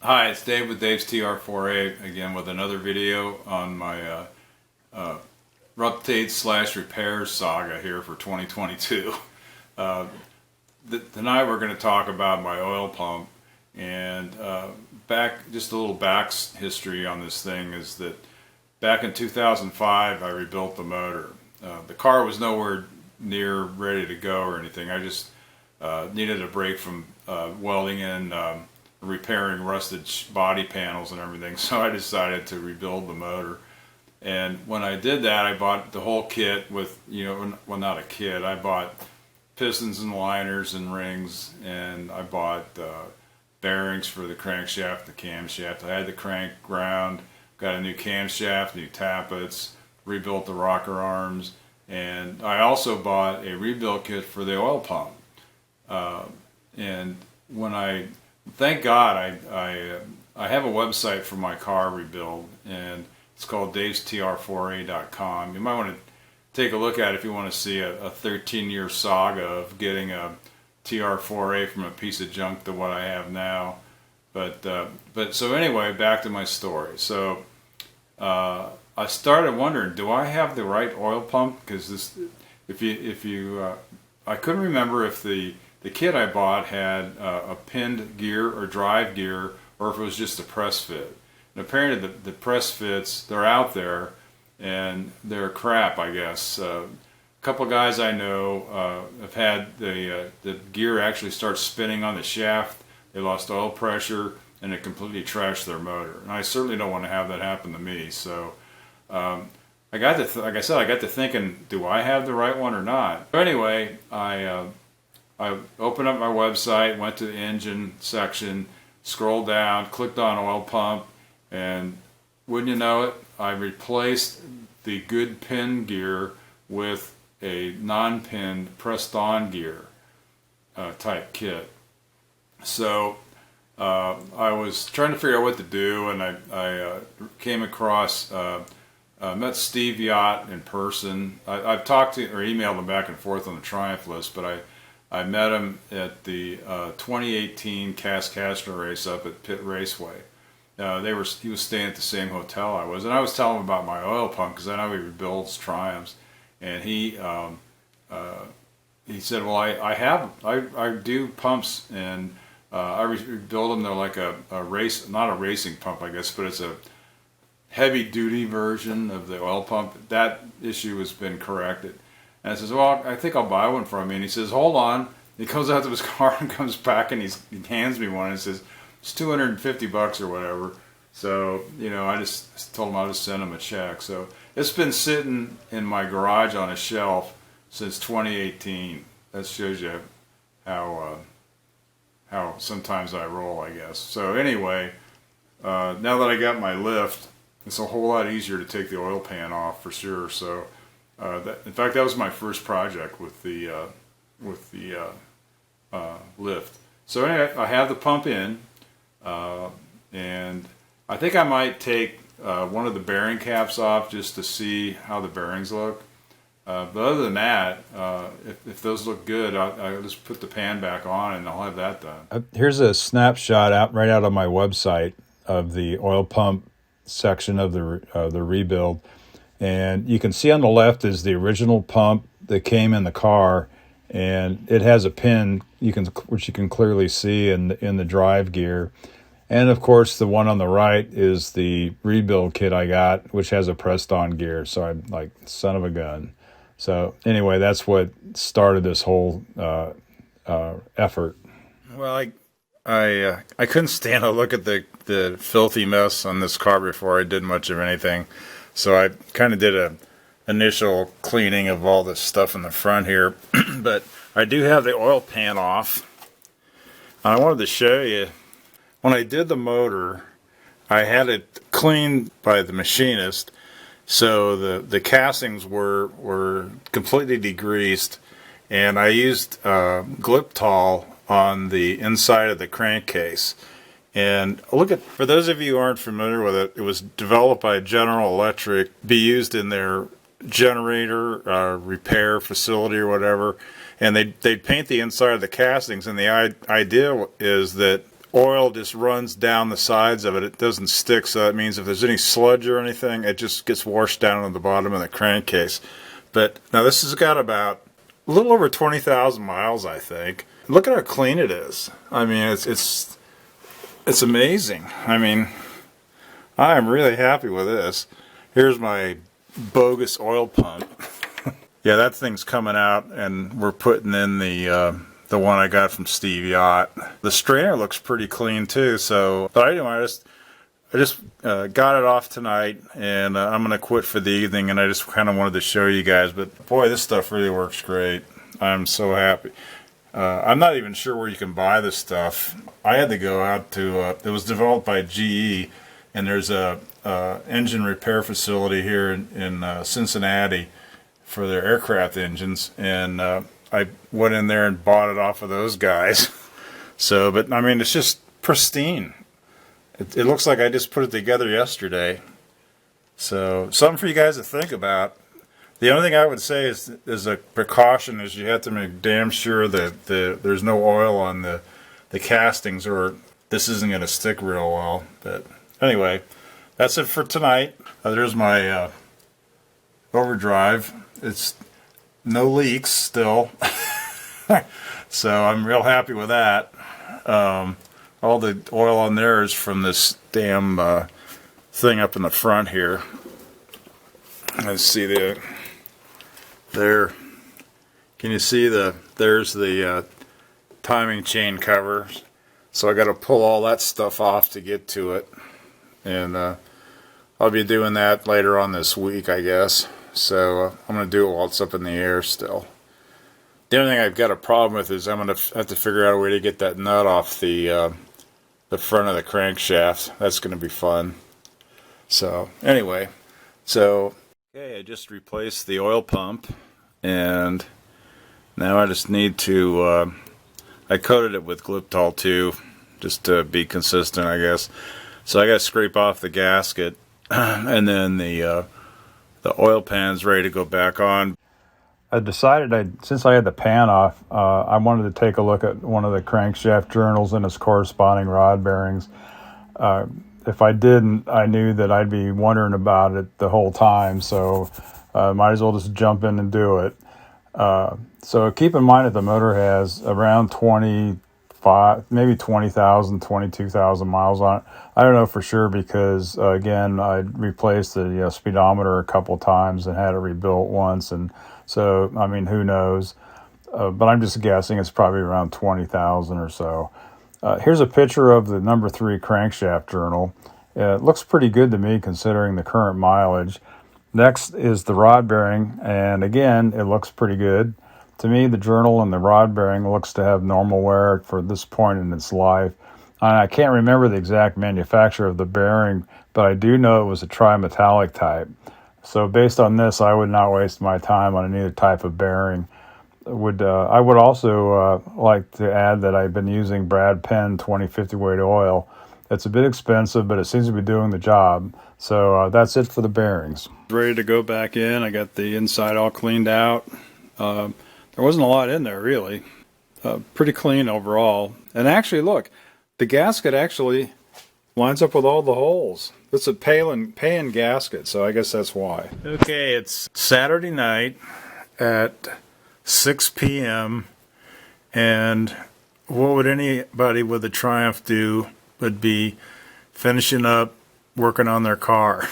Hi, it's Dave with Dave's TR4A again with another video on my update / repairs saga here for 2022. Tonight we're going to talk about my oil pump, and just a little back history on this thing is that back in 2005 I rebuilt the motor. The car was nowhere near ready to go or anything. I just needed a break from welding in repairing rusted body panels and everything, so I decided to rebuild the motor. And when I did that, I bought the whole kit with, well, not a kit, I bought pistons and liners and rings, and I bought bearings for the crankshaft, the camshaft. I had the crank ground, got a new camshaft, new tappets, rebuilt the rocker arms, and I also bought a rebuild kit for the oil pump. And when thank God I have a website for my car rebuild, and it's called davestr4a.com. You might want to take a look at it if you want to see a 13-year saga of getting a TR4A from a piece of junk to what I have now. But so anyway, back to my story. So I started wondering, do I have the right oil pump? Because I couldn't remember if the kit I bought had a pinned gear or drive gear, or if it was just a press fit. And apparently the press fits, they're out there, and they're crap, I guess. A couple guys I know have had the gear actually start spinning on the shaft. They lost oil pressure, and it completely trashed their motor. And I certainly don't want to have that happen to me. So like I said, I got to thinking, do I have the right one or not? So anyway, I opened up my website, went to the engine section, scrolled down, clicked on oil pump, and wouldn't you know it, I replaced the good pin gear with a non-pinned pressed-on gear type kit. So I was trying to figure out what to do, and I came across, met Steve Yacht in person. I've talked to or emailed him back and forth on the Triumph list, but I met him at the 2018 Kaskaskia race up at Pitt Raceway. He was staying at the same hotel I was, and I was telling him about my oil pump because I know he rebuilds Triumphs, and he said, well, I do pumps, and I rebuild them. They're like a race, not a racing pump, I guess, but it's a heavy duty version of the oil pump. That issue has been corrected. And I says, well, I think I'll buy one from you. And he says, hold on. He goes out to his car and comes back, and he hands me one and says, it's $250 or whatever. So, I just told him I'll just send him a check. So it's been sitting in my garage on a shelf since 2018. That shows you how sometimes I roll, I guess. So anyway, now that I got my lift, it's a whole lot easier to take the oil pan off for sure. So in fact, that was my first project with the lift. So anyway, I have the pump in, and I think I might take one of the bearing caps off just to see how the bearings look. But other than that, if those look good, I'll just put the pan back on, and I'll have that done. Here's a snapshot right out on my website of the oil pump section of the rebuild. And you can see on the left is the original pump that came in the car, and it has a pin which you can clearly see in the drive gear. And of course, the one on the right is the rebuild kit I got, which has a pressed-on gear. So I'm like, son of a gun. So anyway, that's what started this whole effort. Well, I couldn't stand to look at the filthy mess on this car before I did much of anything. So I kind of did a initial cleaning of all this stuff in the front here. But I do have the oil pan off. I wanted to show you, when I did the motor, I had it cleaned by the machinist. So the castings were completely degreased, and I used Gliptol on the inside of the crankcase. And for those of you who aren't familiar with it, it was developed by General Electric, be used in their generator repair facility or whatever, and they'd paint the inside of the castings, and the idea is that oil just runs down the sides of it. It doesn't stick, so that means if there's any sludge or anything, it just gets washed down on the bottom of the crankcase. But now this has got about a little over 20,000 miles, I think. Look at how clean it is. I mean, it's amazing. I mean, I am really happy with this. Here's my bogus oil pump. Yeah, that thing's coming out, and we're putting in the one I got from Steve Yacht. The strainer looks pretty clean too. So, but anyway, I just got it off tonight, and I'm gonna quit for the evening. And I just kind of wanted to show you guys. But boy, this stuff really works great. I'm so happy. I'm not even sure where you can buy this stuff. I had to go out to. It was developed by GE, and there's a engine repair facility here in Cincinnati for their aircraft engines, and I went in there and bought it off of those guys. So, but I mean, it's just pristine. It looks like I just put it together yesterday. So, something for you guys to think about. The only thing I would say is a precaution is you have to make damn sure that there's no oil on the castings, or this isn't going to stick real well. But anyway, that's it for tonight. There's my overdrive. It's no leaks still. So I'm real happy with that. All the oil on there is from this damn thing up in the front here. Let's see there. Can you see there's the timing chain covers. So I got to pull all that stuff off to get to it. And I'll be doing that later on this week, I guess. So I'm going to do it while it's up in the air still. The only thing I've got a problem with is I'm going to have to figure out a way to get that nut off the front of the crankshaft. That's going to be fun. So anyway, okay, I just replaced the oil pump, and now I just need to, I coated it with Gliptol too, just to be consistent, I guess. So I got to scrape off the gasket, and then the oil pan's ready to go back on. I decided, since I had the pan off, I wanted to take a look at one of the crankshaft journals and its corresponding rod bearings. If I didn't, I knew that I'd be wondering about it the whole time, so might as well just jump in and do it. So keep in mind that the motor has around 25, maybe 20,000, 22,000 miles on it. I don't know for sure because, again, I replaced the speedometer a couple times and had it rebuilt once, and so, I mean, who knows? But I'm just guessing it's probably around 20,000 or so. Here's a picture of the number 3 crankshaft journal. It looks pretty good to me considering the current mileage. Next is the rod bearing, and again, it looks pretty good. To me, the journal and the rod bearing looks to have normal wear for this point in its life. I can't remember the exact manufacturer of the bearing, but I do know it was a tri-metallic type. So based on this, I would not waste my time on any other type of bearing. I would also like to add that I've been using Brad Penn 2050 weight oil. It's a bit expensive, but it seems to be doing the job. So that's it for the bearings. Ready to go back in. I got the inside all cleaned out. There wasn't a lot in there, really. Pretty clean overall. And actually, look, the gasket actually lines up with all the holes. It's a pay-in gasket, so I guess that's why. Okay, it's Saturday night at 6 p.m. and what would anybody with a Triumph do would be finishing up working on their car.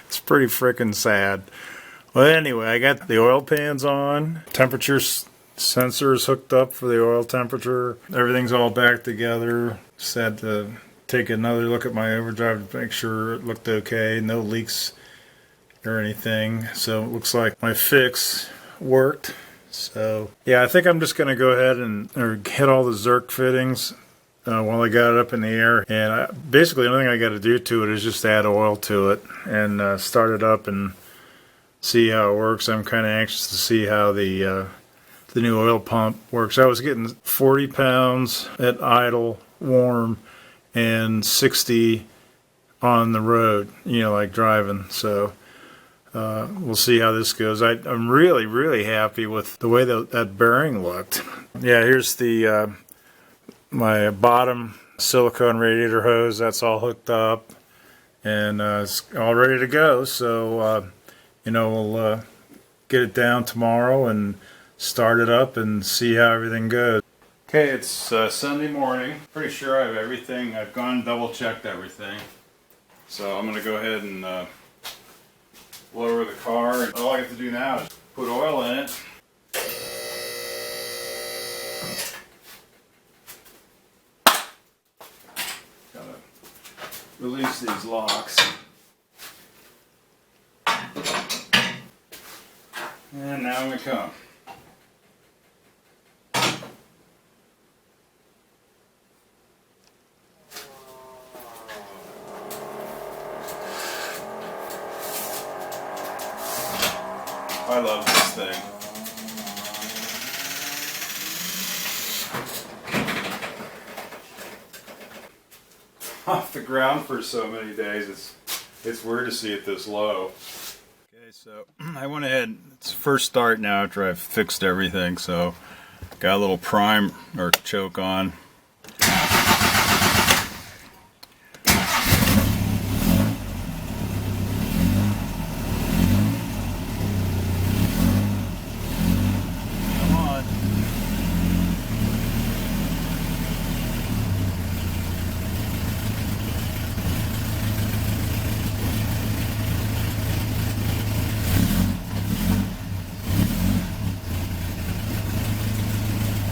It's pretty freaking sad. Well, anyway, I got the oil pans on, temperature sensors hooked up for the oil temperature. Everything's all back together. Just had to take another look at my overdrive to make sure it looked okay. No leaks or anything. So it looks like my fix worked. So yeah, I think I'm just going to go ahead and hit all the Zerk fittings while I got it up in the air. And basically the only thing I got to do to it is just add oil to it and start it up and see how it works. I'm kind of anxious to see how the new oil pump works. I was getting 40 pounds at idle, warm, and 60 on the road, you know, like driving. So we'll see how this goes. I'm really happy with the way that bearing looked. Yeah, here's the my bottom silicone radiator hose, that's all hooked up and it's all ready to go. So we'll get it down tomorrow and start it up and see how everything goes. Okay, it's Sunday morning. Pretty sure I have everything. I've gone and double checked everything. So I'm going to go ahead and lower the car. All I have to do now is put oil in it. Gotta release these locks. And now I'm going to come. I love this thing. Off the ground for so many days, it's weird to see it this low. Okay, so I went ahead, it's first start now after I've fixed everything, so got a little prime or choke on.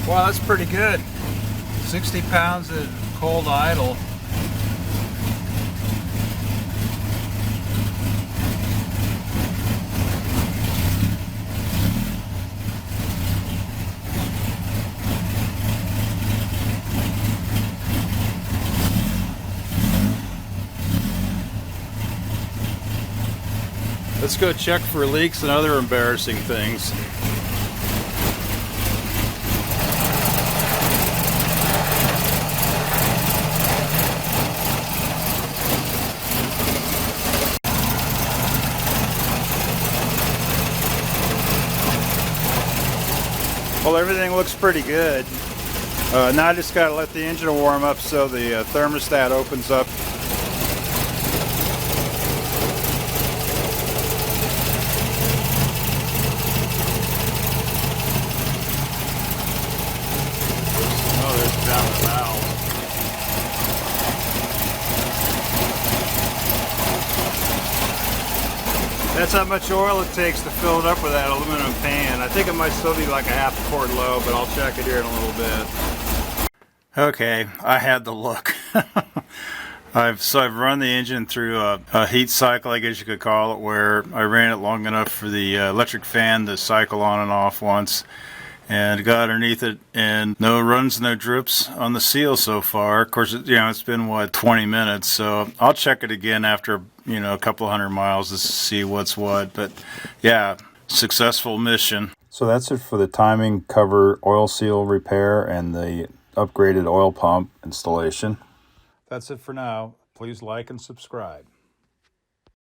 Wow, that's pretty good. 60 pounds at cold idle. Let's go check for leaks and other embarrassing things. Well, everything looks pretty good. Now I just got to let the engine warm up so the thermostat opens up. Oh, there's down the valve. That's how much oil it takes to fill it up with that aluminum pan. I think it might still be like a half a quart low, but I'll check it here in a little bit. Okay, I had the look. I've run the engine through a heat cycle, I guess you could call it, where I ran it long enough for the electric fan to cycle on and off once, and got underneath it, and no runs, no drips on the seal so far. Of course, it's been what, 20 minutes, so I'll check it again after a couple 100 miles to see what's what. But yeah, successful mission. So that's it for the timing, cover, oil seal repair, and the upgraded oil pump installation. That's it for now. Please like and subscribe.